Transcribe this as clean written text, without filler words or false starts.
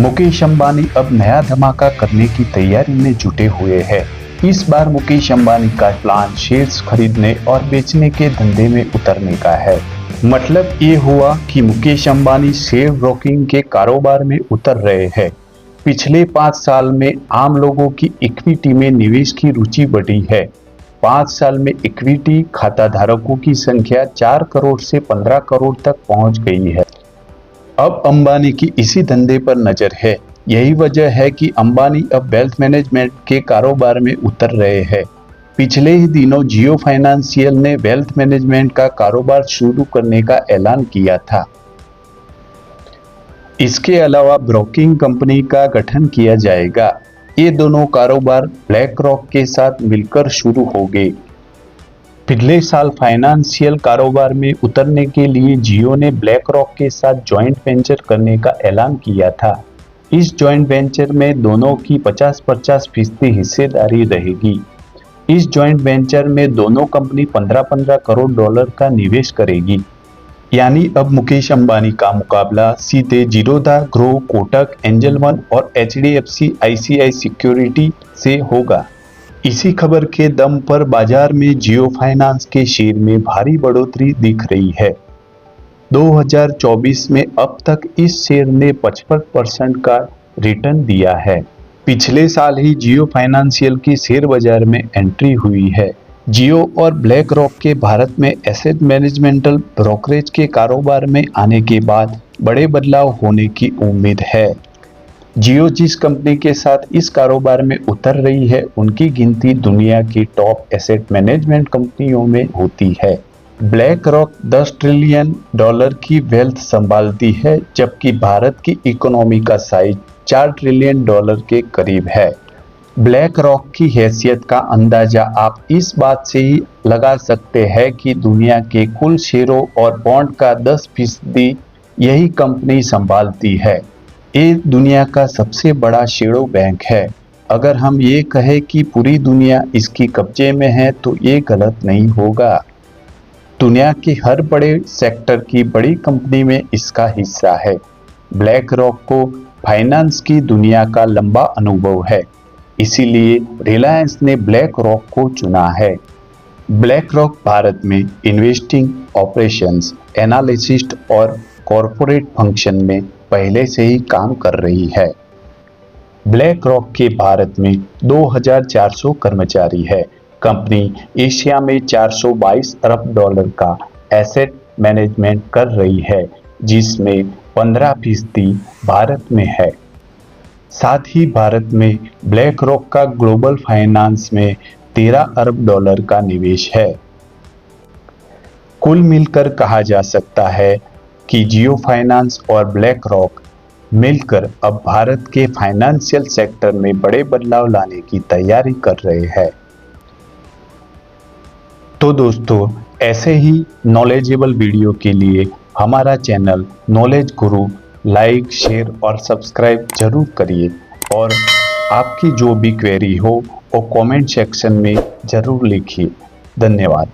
मुकेश अंबानी अब नया धमाका करने की तैयारी में जुटे हुए हैं। इस बार मुकेश अंबानी का प्लान शेयर्स खरीदने और बेचने के धंधे में उतरने का है। मतलब ये हुआ कि मुकेश अंबानी शेयर ब्रोकिंग के कारोबार में उतर रहे हैं। पिछले 5 साल में आम लोगों की इक्विटी में निवेश की रुचि बढ़ी है। 5 साल में इक्विटी खाता धारकों की संख्या 4 करोड़ से 15 करोड़ तक पहुंच गई है। अब अंबानी की इसी धंधे पर नजर है। यही वजह है कि अंबानी अब वेल्थ मैनेजमेंट के कारोबार में उतर रहे हैं। पिछले ही दिनों जियो फाइनेंशियल ने वेल्थ मैनेजमेंट का कारोबार शुरू करने का ऐलान किया था। इसके अलावा ब्रोकिंग कंपनी का गठन किया जाएगा। ये दोनों कारोबार ब्लैक रॉक के साथ मिलकर शुरू होंगे। पिछले साल फाइनेंशियल कारोबार में उतरने के लिए जियो ने ब्लैक रॉक के साथ जॉइंट वेंचर करने का ऐलान किया था। इस जॉइंट वेंचर में दोनों की 50-50% हिस्सेदारी रहेगी। इस जॉइंट वेंचर में दोनों कंपनी 15-15 करोड़ डॉलर का निवेश करेगी। यानी अब मुकेश अंबानी का मुकाबला सीधे Zerodha grow, Kotak, angel one और HDFC ICICI सिक्योरिटी से होगा। इसी खबर के दम पर बाजार में जियो फाइनेंस के शेयर में भारी बढ़ोतरी दिख रही है। 2024 में अब तक इस शेयर ने 55% का रिटर्न दिया है। पिछले साल ही जियो फाइनेंशियल की शेयर बाजार में एंट्री हुई है। जियो और ब्लैक रॉक के भारत में एसेट मैनेजमेंटल ब्रोकरेज के कारोबार में आने के बाद बड़े बदलाव होने की उम्मीद है। जियो जिस कंपनी के साथ इस कारोबार में उतर रही है, उनकी गिनती दुनिया की टॉप एसेट मैनेजमेंट कंपनियों में होती है। ब्लैक रॉक 10 ट्रिलियन डॉलर की वेल्थ संभालती है, जबकि भारत की इकोनॉमी का साइज 4 ट्रिलियन डॉलर के करीब है। ब्लैक रॉक की हैसियत का अंदाजा आप इस बात से ही लगा सकते हैं कि दुनिया के कुल शेयरों और बॉन्ड का 10% यही कंपनी संभालती है। ये दुनिया का सबसे बड़ा शैडो बैंक है। अगर हम ये कहें कि पूरी दुनिया इसकी कब्जे में है तो ये गलत नहीं होगा। दुनिया के हर बड़े सेक्टर की बड़ी कंपनी में इसका हिस्सा है। ब्लैक रॉक को फाइनेंस की दुनिया का लंबा अनुभव है, इसीलिए रिलायंस ने ब्लैक रॉक को चुना है। ब्लैक रॉक भारत में इन्वेस्टिंग, ऑपरेशंस, एनालिसिस्ट और कॉरपोरेट फंक्शन में पहले से ही काम कर रही है। ब्लैक रॉक के भारत में 2400 कर्मचारी है। कंपनी एशिया में 422 अरब डॉलर का एसेट मैनेजमेंट कर रही है, जिसमें 15% भारत में है। साथ ही भारत में ब्लैक रॉक का ग्लोबल फाइनेंस में 13 अरब डॉलर का निवेश है। कुल मिलकर कहा जा सकता है कि जियो फाइनेंस और ब्लैक रॉक मिलकर अब भारत के फाइनेंशियल सेक्टर में बड़े बदलाव लाने की तैयारी कर रहे हैं। तो दोस्तों, ऐसे ही नॉलेजेबल वीडियो के लिए हमारा चैनल नॉलेज गुरु लाइक, शेयर और सब्सक्राइब जरूर करिए और आपकी जो भी क्वेरी हो वो कमेंट सेक्शन में जरूर लिखिए। धन्यवाद।